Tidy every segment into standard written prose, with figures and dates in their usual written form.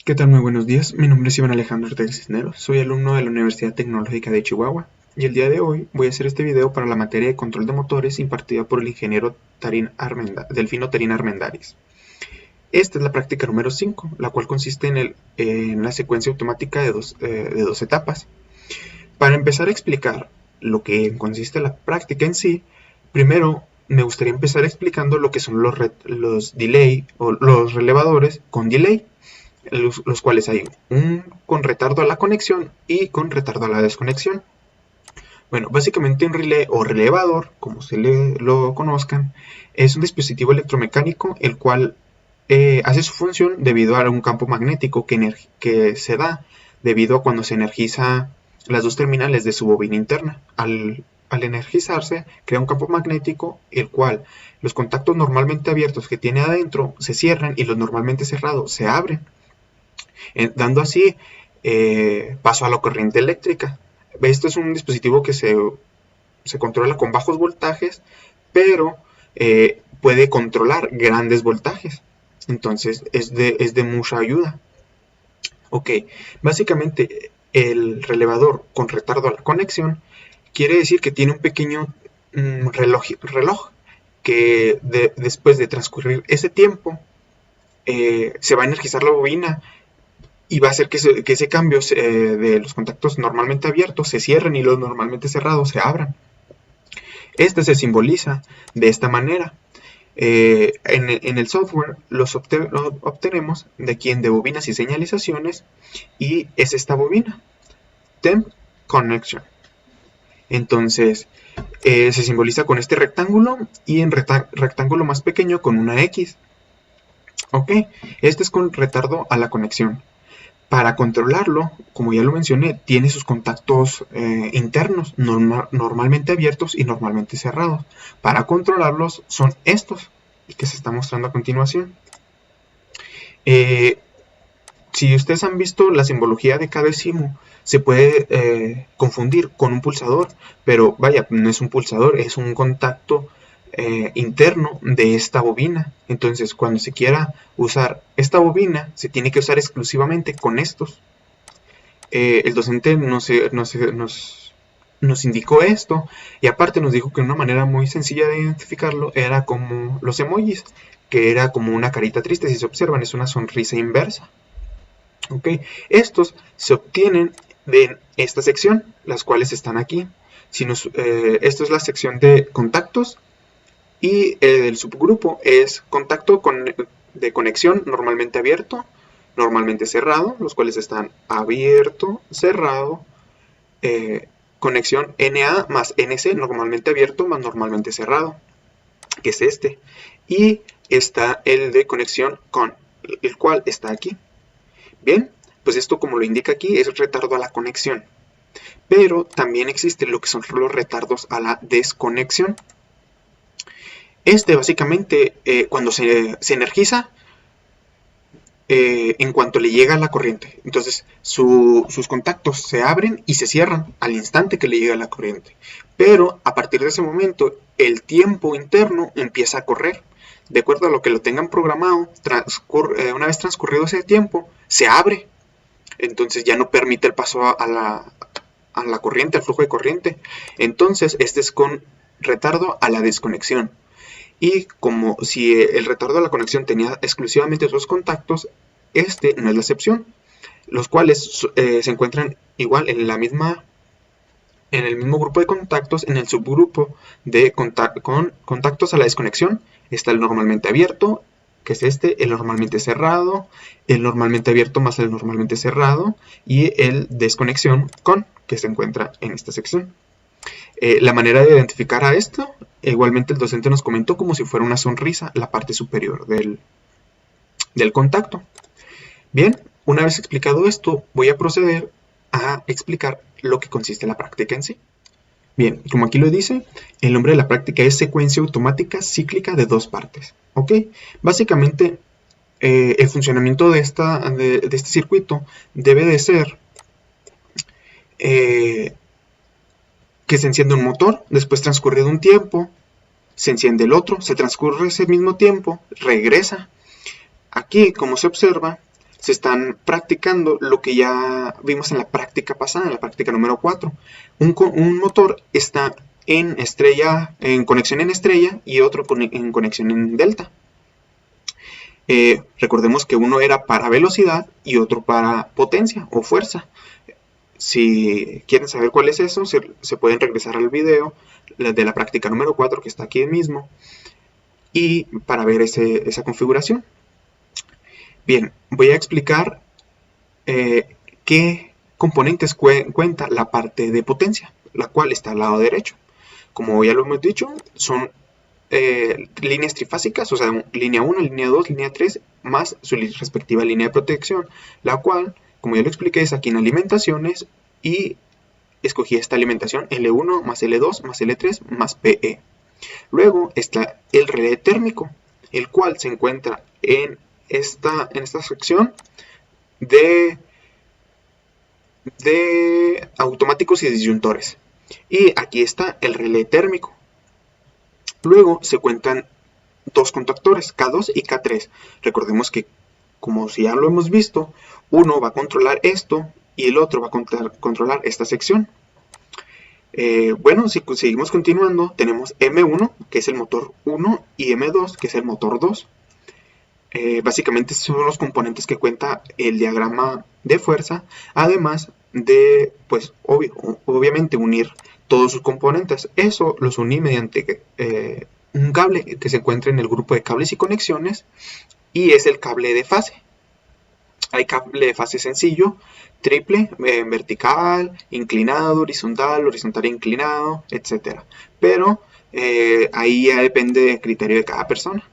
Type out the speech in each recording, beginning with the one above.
¿Qué tal? Muy buenos días. Mi nombre es Iván Alejandro Ortega Cisneros. Soy alumno de la Universidad Tecnológica de Chihuahua y el día de hoy voy a hacer este video para la materia de control de motores impartida por el ingeniero Delfino Tarín Armendáriz. Esta es la práctica número 5, la cual consiste en la secuencia automática de dos etapas. Para empezar a explicar lo que consiste la práctica en sí, primero me gustaría empezar explicando lo que son los delay o los relevadores con delay. Los cuales hay un con retardo a la conexión y con retardo a la desconexión. Bueno, básicamente un relé o relevador, como lo conozcan, es un dispositivo electromecánico el cual hace su función debido a un campo magnético que se da debido a cuando se energiza las dos terminales de su bobina interna. Al energizarse, crea un campo magnético el cual los contactos normalmente abiertos que tiene adentro se cierran y los normalmente cerrados se abren, dando así paso a la corriente eléctrica. Esto es un dispositivo que se controla con bajos voltajes, pero puede controlar grandes voltajes. Entonces es de mucha ayuda. Ok, básicamente el relevador con retardo a la conexión quiere decir que tiene un pequeño reloj que después de transcurrir ese tiempo se va a energizar la bobina y va a hacer que ese cambio de los contactos normalmente abiertos se cierren y los normalmente cerrados se abran. Este se simboliza de esta manera. En el software los obtenemos de aquí de bobinas y señalizaciones, y es esta bobina, Temp Connection. Entonces se simboliza con este rectángulo y en rectángulo más pequeño con una X. Ok, este es con retardo a la conexión. Para controlarlo, como ya lo mencioné, tiene sus contactos internos, normalmente abiertos y normalmente cerrados. Para controlarlos son estos que se está mostrando a continuación. Si ustedes han visto la simbología de cada SIMU, se puede confundir con un pulsador, pero vaya, no es un pulsador, es un contacto interno de esta bobina. Entonces, cuando se quiera usar esta bobina, se tiene que usar exclusivamente con estos. El docente nos indicó esto, y aparte nos dijo que una manera muy sencilla de identificarlo era como los emojis, que era como una carita triste. Si se observan, es una sonrisa inversa. Okay. Estos se obtienen de esta sección, las cuales están aquí. Esto es la sección de contactos, y el subgrupo es contacto de conexión normalmente abierto, normalmente cerrado, los cuales están abierto, cerrado, conexión NA más NC, normalmente abierto más normalmente cerrado, que es este. Y está el de conexión con, el cual está aquí. Bien, pues esto, como lo indica aquí, es retardo a la conexión. Pero también existe lo que son los retardos a la desconexión. Básicamente, cuando se energiza, en cuanto le llega la corriente. Entonces, sus contactos se abren y se cierran al instante que le llega la corriente. Pero a partir de ese momento, el tiempo interno empieza a correr. De acuerdo a lo que lo tengan programado, una vez transcurrido ese tiempo, se abre. Entonces ya no permite el paso a la corriente, al flujo de corriente. Entonces, este es con retardo a la desconexión. Y como si el retardo a la conexión tenía exclusivamente dos contactos, este no es la excepción, los cuales se encuentran igual en el mismo grupo de contactos. En el subgrupo de contactos a la desconexión está el normalmente abierto, que es el normalmente cerrado, el normalmente abierto más el normalmente cerrado, y el desconexión con, que se encuentra en esta sección. La manera de identificar a esto, igualmente el docente nos comentó como si fuera una sonrisa, la parte superior del contacto. Bien, una vez explicado esto, voy a proceder a explicar lo que consiste la práctica en sí. Bien, como aquí lo dice, el nombre de la práctica es secuencia automática cíclica de dos partes. ¿Ok? Básicamente, el funcionamiento de este circuito debe de ser que se enciende un motor, después transcurrido un tiempo, se enciende el otro, se transcurre ese mismo tiempo, regresa. Aquí, como se observa, se están practicando lo que ya vimos en la práctica pasada, en la práctica número 4. Un motor está en conexión en estrella y otro en conexión en delta. Recordemos que uno era para velocidad y otro para potencia o fuerza. Si quieren saber cuál es eso, se pueden regresar al video de la práctica número 4 que está aquí mismo y para ver esa configuración. Bien, voy a explicar qué componentes cuenta la parte de potencia, la cual está al lado derecho. Como ya lo hemos dicho, son líneas trifásicas, o sea, línea 1, línea 2, línea 3, más su respectiva línea de protección, la cual, como ya lo expliqué, es aquí en alimentaciones y escogí esta alimentación L1 más L2 más L3 más PE. Luego está el relé térmico, el cual se encuentra en esta sección de automáticos y disyuntores. Y aquí está el relé térmico. Luego se cuentan dos contactores, K2 y K3. Recordemos que, como si ya lo hemos visto, uno va a controlar esto y el otro va a controlar esta sección. Bueno, si seguimos continuando, tenemos M1, que es el motor 1, y M2, que es el motor 2. Básicamente son los componentes que cuenta el diagrama de fuerza, además de, pues, obviamente unir todos sus componentes. Eso los uní mediante un cable que se encuentra en el grupo de cables y conexiones, y es el cable de fase. Hay cable de fase sencillo, triple, vertical, inclinado, horizontal inclinado, etc. Pero ahí ya depende del criterio de cada persona.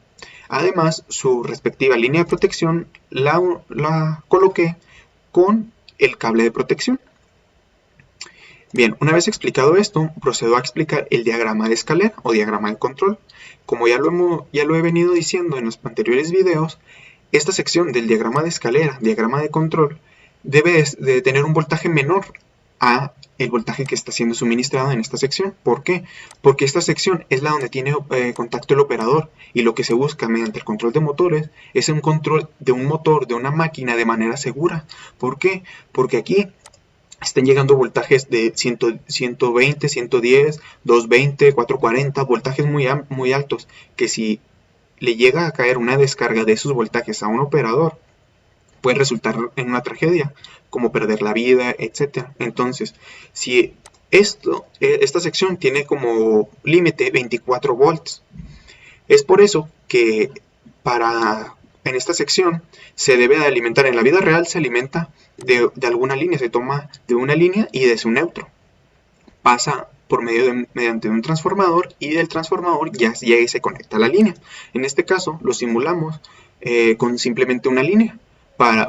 Además, su respectiva línea de protección la coloqué con el cable de protección. Bien, una vez explicado esto, procedo a explicar el diagrama de escalera o diagrama de control. Como ya lo he venido diciendo en los anteriores videos, esta sección del diagrama de escalera, diagrama de control, debe de tener un voltaje menor a el voltaje que está siendo suministrado en esta sección. ¿Por qué? Porque esta sección es la donde tiene contacto el operador, y lo que se busca mediante el control de motores es un control de un motor, de una máquina, de manera segura. ¿Por qué? Porque aquí están llegando voltajes de 120, 110, 220, 440, voltajes muy altos, que si le llega a caer una descarga de esos voltajes a un operador, puede resultar en una tragedia, como perder la vida, etc. Entonces, si esta sección tiene como límite 24 volts, es por eso que en esta sección se debe de alimentar, en la vida real se alimenta de alguna línea, se toma de una línea y de su neutro, pasa por mediante un transformador, y del transformador ya llega y se conecta a la línea. En este caso lo simulamos con simplemente una línea,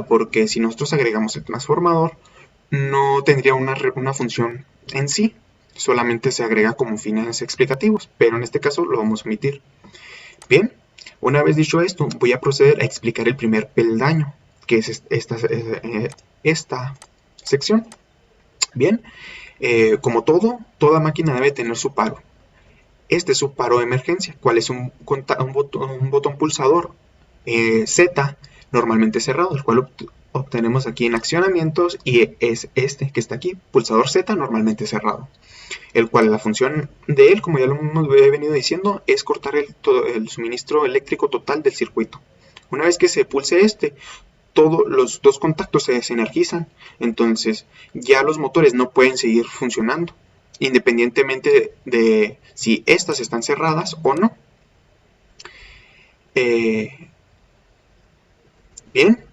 porque si nosotros agregamos el transformador no tendría una función en sí, solamente se agrega como fines explicativos, pero en este caso lo vamos a omitir. Bien, una vez dicho esto, voy a proceder a explicar el primer peldaño, que es esta sección. Bien, como toda máquina debe tener su paro. Este es su paro de emergencia, cual es un botón pulsador Z, normalmente cerrado, el cual obtenemos aquí en accionamientos, y es este que está aquí, pulsador Z, normalmente cerrado, el cual la función de él, como ya lo hemos venido diciendo, es cortar el suministro eléctrico total del circuito. Una vez que se pulse todos los dos contactos se desenergizan, entonces ya los motores no pueden seguir funcionando, independientemente de si estas están cerradas o no. Bien,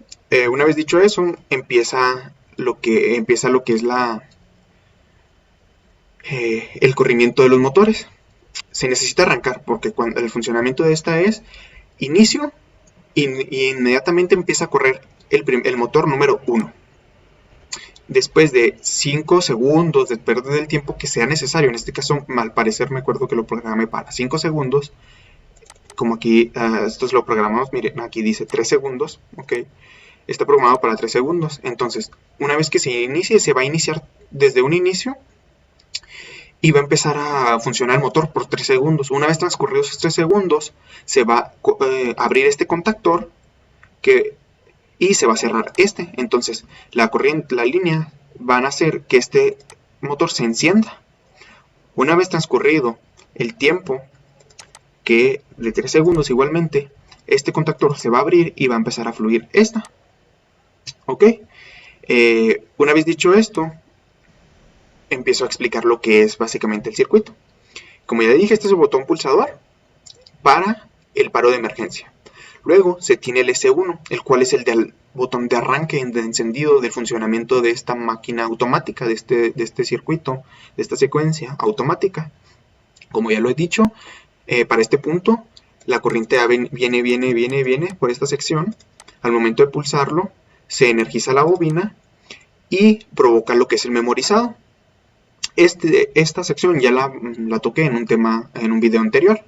una vez dicho eso, empieza lo que es el corrimiento de los motores. Se necesita arrancar, porque cuando el funcionamiento de esta es inicio, y inmediatamente empieza a correr el motor número 1. Después de 5 segundos de perder el tiempo que sea necesario, en este caso al parecer me acuerdo que lo programé para 5 segundos, como aquí esto lo programamos, miren, aquí dice 3 segundos, ok, está programado para 3 segundos, entonces una vez que se inicie, se va a iniciar desde un inicio y va a empezar a funcionar el motor por 3 segundos. Una vez transcurridos esos 3 segundos, se va a abrir este contactor, que y se va a cerrar este. Entonces la línea van a hacer que este motor se encienda. Una vez transcurrido el tiempo, que de 3 segundos igualmente, este contactor se va a abrir y va a empezar a fluir esta. Ok, una vez dicho esto, empiezo a explicar lo que es básicamente el circuito. Como ya dije, este es el botón pulsador para el paro de emergencia. Luego se tiene el S1, el cual es el del botón de arranque, de encendido, del funcionamiento de esta máquina automática, de este circuito, de esta secuencia automática. Como ya lo he dicho, para este punto, la corriente viene por esta sección. Al momento de pulsarlo, se energiza la bobina y provoca lo que es el memorizado. Esta sección ya la toqué en un video anterior.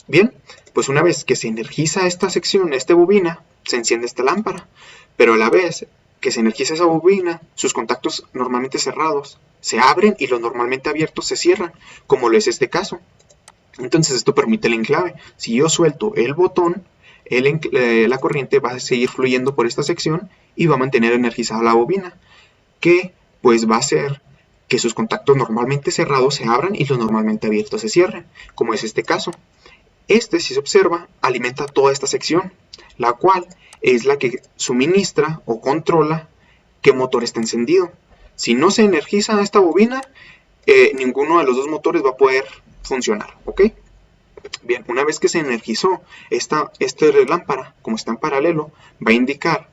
Bien, pues una vez que se energiza esta sección, esta bobina, se enciende esta lámpara. Pero a la vez que se energiza esa bobina, sus contactos normalmente cerrados se abren y los normalmente abiertos se cierran, como lo es este caso. Entonces esto permite el enclave. Si yo suelto el botón, la corriente va a seguir fluyendo por esta sección y va a mantener energizada la bobina, que pues va a hacer que sus contactos normalmente cerrados se abran y los normalmente abiertos se cierren, como es este caso. Si se observa, alimenta toda esta sección, la cual es la que suministra o controla qué motor está encendido. Si no se energiza esta bobina, ninguno de los dos motores va a poder funcionar, ¿ok? Bien, una vez que se energizó esta lámpara, como está en paralelo, va a indicar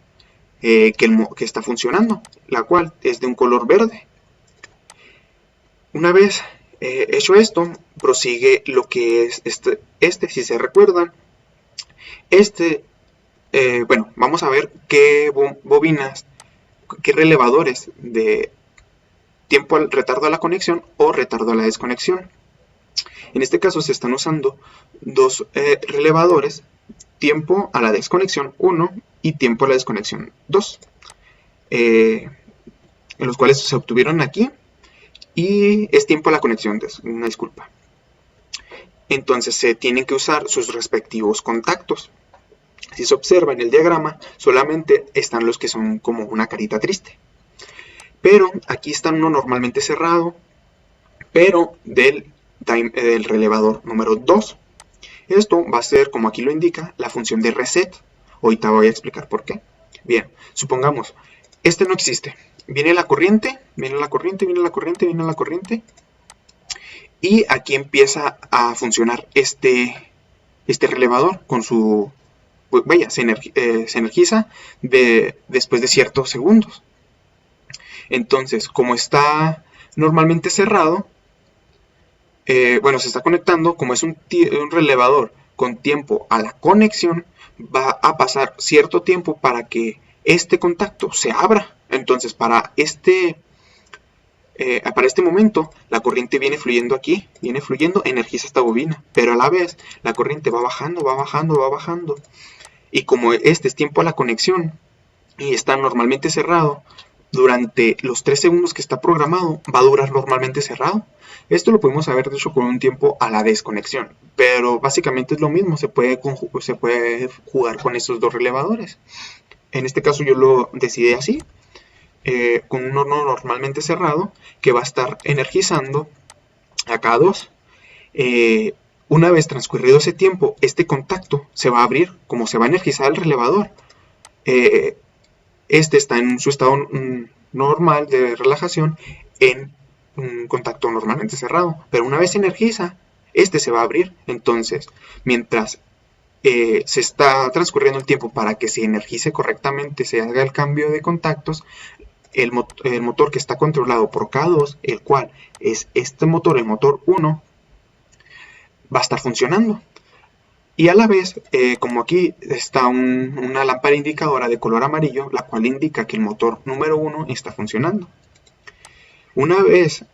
que está funcionando, la cual es de un color verde. Una vez hecho esto, prosigue lo que es si se recuerdan, bueno, vamos a ver qué bobinas, qué relevadores de tiempo al retardo a la conexión o retardo a la desconexión. En este caso se están usando dos relevadores, tiempo a la desconexión 1 y tiempo a la desconexión 2, en los cuales se obtuvieron aquí, y es tiempo a la conexión, una disculpa. Entonces se tienen que usar sus respectivos contactos. Si se observa en el diagrama, solamente están los que son como una carita triste. Pero aquí está uno normalmente cerrado, pero del relevador número 2. Esto va a ser, como aquí lo indica, la función de reset. Ahorita voy a explicar por qué. Bien, supongamos, este no existe. Viene la corriente, viene la corriente, viene la corriente, viene la corriente. Y aquí empieza a funcionar este relevador con su... Pues vaya, se energiza después de ciertos segundos. Entonces, como está normalmente cerrado, bueno, se está conectando, como es un relevador con tiempo a la conexión, va a pasar cierto tiempo para que este contacto se abra. Entonces, para este momento, la corriente viene fluyendo aquí, energiza esta bobina, pero a la vez la corriente va bajando, va bajando, va bajando. Y como este es tiempo a la conexión y está normalmente cerrado, durante los 3 segundos que está programado, va a durar normalmente cerrado. Esto lo podemos haber hecho con un tiempo a la desconexión, pero básicamente es lo mismo, se puede jugar con esos dos relevadores. En este caso yo lo decidí así, con un horno normalmente cerrado, que va a estar energizando a cada 2. Una vez transcurrido ese tiempo, este contacto se va a abrir, como se va a energizar el relevador. Este está en su estado normal de relajación, en un contacto normalmente cerrado, pero una vez se energiza, este se va a abrir. Entonces, mientras se está transcurriendo el tiempo para que se energice correctamente, se haga el cambio de contactos, el motor que está controlado por K2, el cual es este motor, el motor 1, va a estar funcionando. Y a la vez, como aquí está una lámpara indicadora de color amarillo, la cual indica que el motor número 1 está funcionando. Una vez,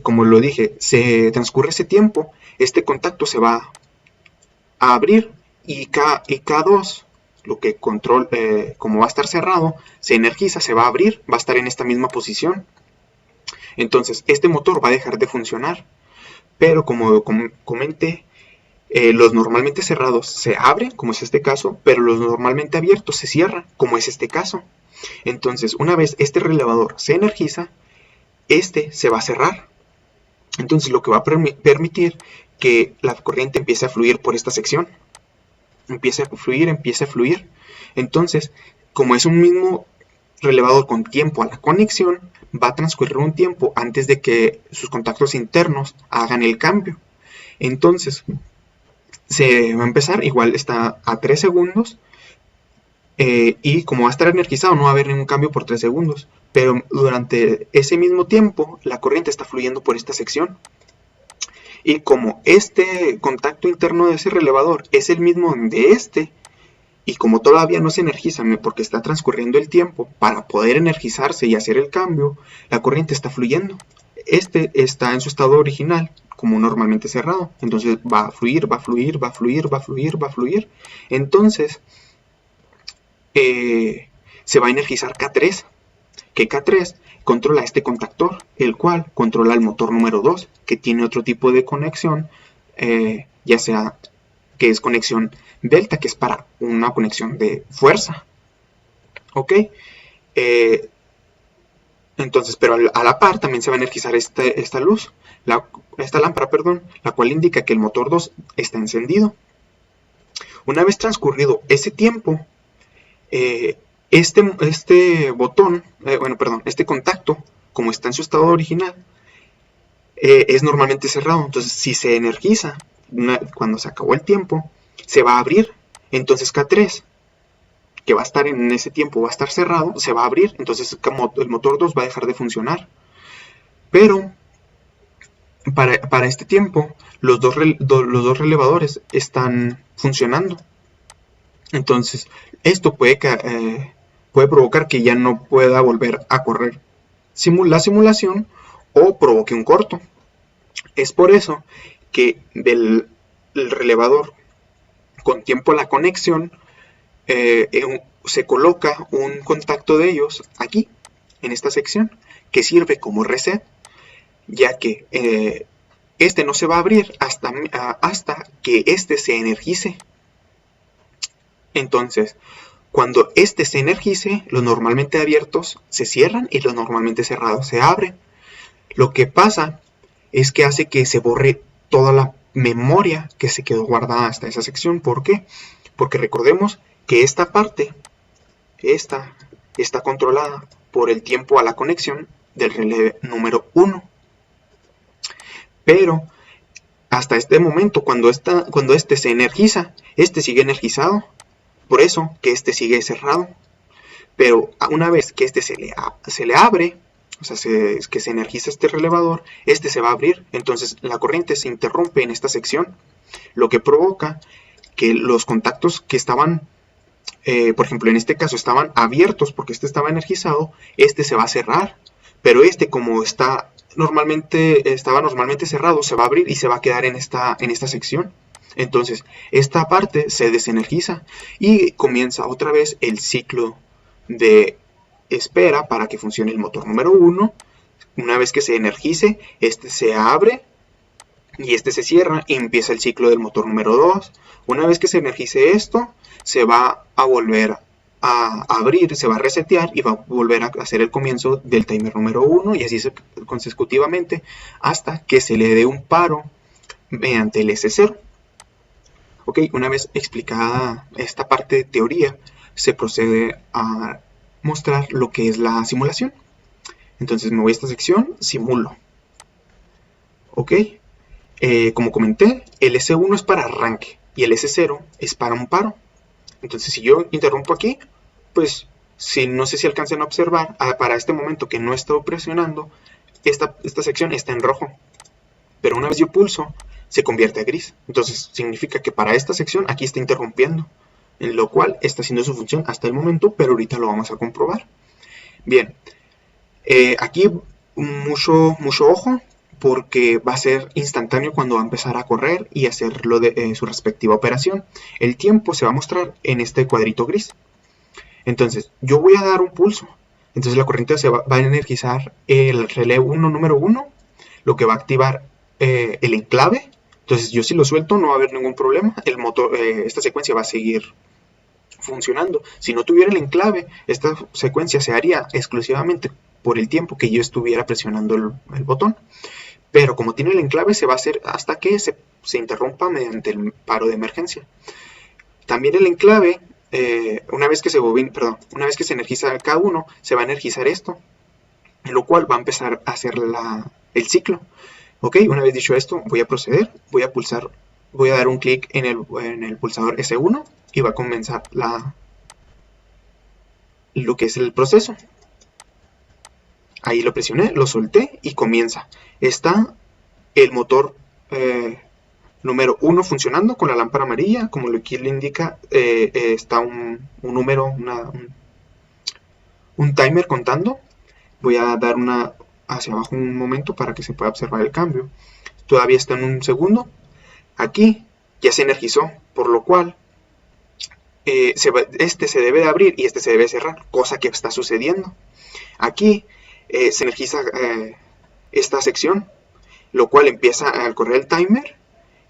como lo dije, se transcurre ese tiempo, este contacto se va a abrir y K2, lo que como va a estar cerrado, se energiza, se va a abrir, va a estar en esta misma posición. Entonces, este motor va a dejar de funcionar. Pero como comenté, Los normalmente cerrados se abren, como es este caso, pero los normalmente abiertos se cierran, como es este caso. Entonces, una vez este relevador se energiza, este se va a cerrar. Entonces, lo que va a permitir que la corriente empiece a fluir por esta sección. Empieza a fluir. Entonces, como es un mismo relevador con tiempo a la conexión, va a transcurrir un tiempo antes de que sus contactos internos hagan el cambio. Entonces, se va a empezar, igual está a 3 segundos, y como va a estar energizado no va a haber ningún cambio por 3 segundos, pero durante ese mismo tiempo la corriente está fluyendo por esta sección. Y como este contacto interno de ese relevador es el mismo de este, y como todavía no se energiza porque está transcurriendo el tiempo para poder energizarse y hacer el cambio, la corriente está fluyendo. Este está en su estado original, como normalmente cerrado. Entonces va a fluir, va a fluir, va a fluir, va a fluir, va a fluir. Entonces se va a energizar K3, que K3 controla este contactor, el cual controla el motor número 2, que tiene otro tipo de conexión, ya sea que es conexión delta, que es para una conexión de fuerza. Ok, entonces, pero a la par también se va a energizar esta luz, esta lámpara, perdón, la cual indica que el motor 2 está encendido. Una vez transcurrido ese tiempo, este botón, este contacto, como está en su estado original, es normalmente cerrado. Entonces, si se energiza cuando se acabó el tiempo, se va a abrir. Entonces K3, que va a estar en ese tiempo, va a estar cerrado, se va a abrir. Entonces el motor 2 va a dejar de funcionar. Pero para este tiempo, los dos relevadores están funcionando. Entonces, esto puede provocar que ya no pueda volver a correr la simulación o provoque un corto. Es por eso que del relevador con tiempo a la conexión se coloca un contacto de ellos aquí, en esta sección, que sirve como reset, ya que este no se va a abrir hasta que este se energice. Entonces, cuando este se energice, los normalmente abiertos se cierran y los normalmente cerrados se abren. Lo que pasa es que hace que se borre toda la memoria que se quedó guardada hasta esa sección. ¿Por qué? Porque recordemos que esta parte, está controlada por el tiempo a la conexión del relé número 1. Pero hasta este momento, cuando este se energiza, este sigue energizado. Por eso que este sigue cerrado. Pero una vez que este se le abre, o sea, que se energiza este relevador, este se va a abrir. Entonces la corriente se interrumpe en esta sección, lo que provoca que los contactos que estaban, por ejemplo, en este caso estaban abiertos porque este estaba energizado, este se va a cerrar. Pero este, como estaba normalmente cerrado, se va a abrir y se va a quedar en esta sección. Entonces, esta parte se desenergiza y comienza otra vez el ciclo de espera para que funcione el motor número 1. Una vez que se energice, este se abre y este se cierra y empieza el ciclo del motor número 2. Una vez que se energice esto, se va a volver a abrir, se va a resetear y va a volver a hacer el comienzo del timer número 1 y así consecutivamente hasta que se le dé un paro mediante el S0. Ok, una vez explicada esta parte de teoría, se procede a mostrar lo que es la simulación. Entonces me voy a esta sección, simulo. Ok, como comenté, el S1 es para arranque y el S0 es para un paro. Entonces si yo interrumpo aquí, pues no sé si alcancen a observar, para este momento que no he estado presionando, esta sección está en rojo. Pero una vez yo pulso, se convierte a gris. Entonces significa que para esta sección aquí está interrumpiendo, en lo cual está haciendo su función hasta el momento, pero ahorita lo vamos a comprobar. Bien, aquí mucho ojo, porque va a ser instantáneo cuando va a empezar a correr y hacer su respectiva operación. El tiempo se va a mostrar en este cuadrito gris. Entonces yo voy a dar un pulso, entonces la corriente va a energizar el relé número 1, lo que va a activar el enclave Entonces yo si lo suelto no va a haber ningún problema, el motor, esta secuencia va a seguir funcionando. Si no tuviera el enclave, esta secuencia se haría exclusivamente por el tiempo que yo estuviera presionando el botón. Pero como tiene el enclave, se va a hacer hasta que se interrumpa mediante el paro de emergencia. También el enclave, una vez que se energiza cada uno, se va a energizar esto, lo cual va a empezar a hacer el ciclo. Ok, una vez dicho esto, voy a proceder, voy a dar un clic en el pulsador S1 y va a comenzar lo que es el proceso. Ahí lo presioné, lo solté y comienza. Está el motor número 1 funcionando con la lámpara amarilla, como aquí le indica, está un número, un timer contando. Voy a dar hacia abajo un momento para que se pueda observar el cambio. Todavía está en un segundo. Aquí ya se energizó, por lo cual este se debe de abrir y este se debe cerrar, cosa que está sucediendo. Aquí se energiza esta sección, lo cual empieza a correr el timer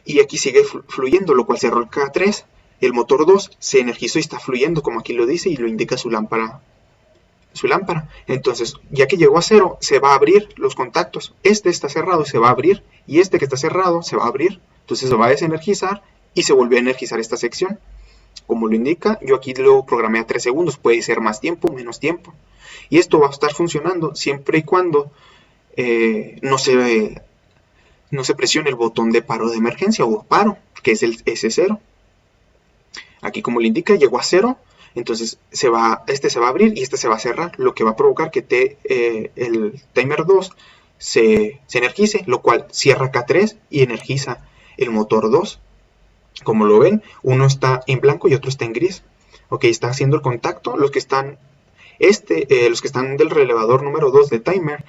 y aquí sigue fluyendo, lo cual cerró el K3. El motor 2 se energizó y está fluyendo, como aquí lo dice y lo indica su lámpara. Entonces, ya que llegó a 0, se va a abrir los contactos. Este está cerrado, se va a abrir, y este que está cerrado se va a abrir. Entonces se va a desenergizar y se volvió a energizar esta sección. Como lo indica, yo aquí lo programé a 3 segundos, puede ser más tiempo, menos tiempo. Y esto va a estar funcionando siempre y cuando no se presione el botón de paro de emergencia o paro, que es el S0. Aquí, como le indica, llegó a 0, entonces este se va a abrir y este se va a cerrar, lo que va a provocar que el timer 2 se energice, lo cual cierra K3 y energiza el motor 2. Como lo ven, uno está en blanco y otro está en gris. Ok, está haciendo el contacto. Los que están del relevador número 2 de timer,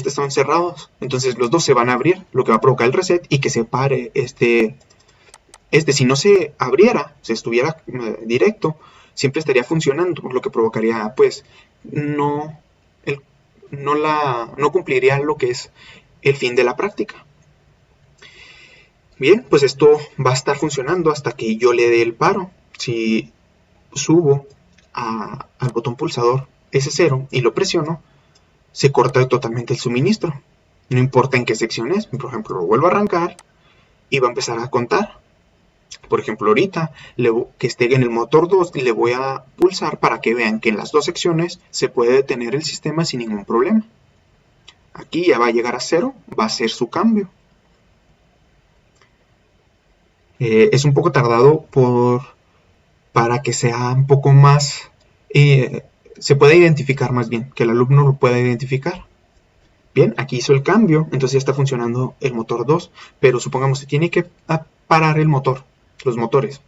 son cerrados. Entonces los dos se van a abrir, lo que va a provocar el reset y que se pare si no se abriera, si estuviera directo, siempre estaría funcionando, lo que provocaría, pues, no cumpliría lo que es el fin de la práctica. Bien, pues esto va a estar funcionando hasta que yo le dé el paro. Si subo al botón pulsador S0 y lo presiono, se corta totalmente el suministro. No importa en qué sección es, por ejemplo, lo vuelvo a arrancar y va a empezar a contar. Por ejemplo, ahorita que esté en el motor 2 le voy a pulsar para que vean que en las dos secciones se puede detener el sistema sin ningún problema. Aquí ya va a llegar a 0, va a ser su cambio. Es un poco tardado para que sea un poco más, se pueda identificar más bien, que el alumno lo pueda identificar. Bien, aquí hizo el cambio, entonces ya está funcionando el motor 2, pero supongamos que tiene que parar el motor, los motores.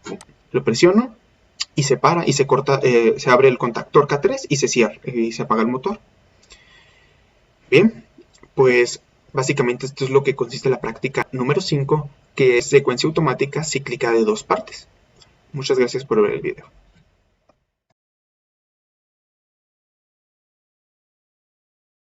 Lo presiono y se para y se corta, se abre el contactor K3 y se cierra y se apaga el motor. Bien, pues básicamente esto es lo que consiste la práctica número 5, que es secuencia automática cíclica de 2 partes. Muchas gracias por ver el video.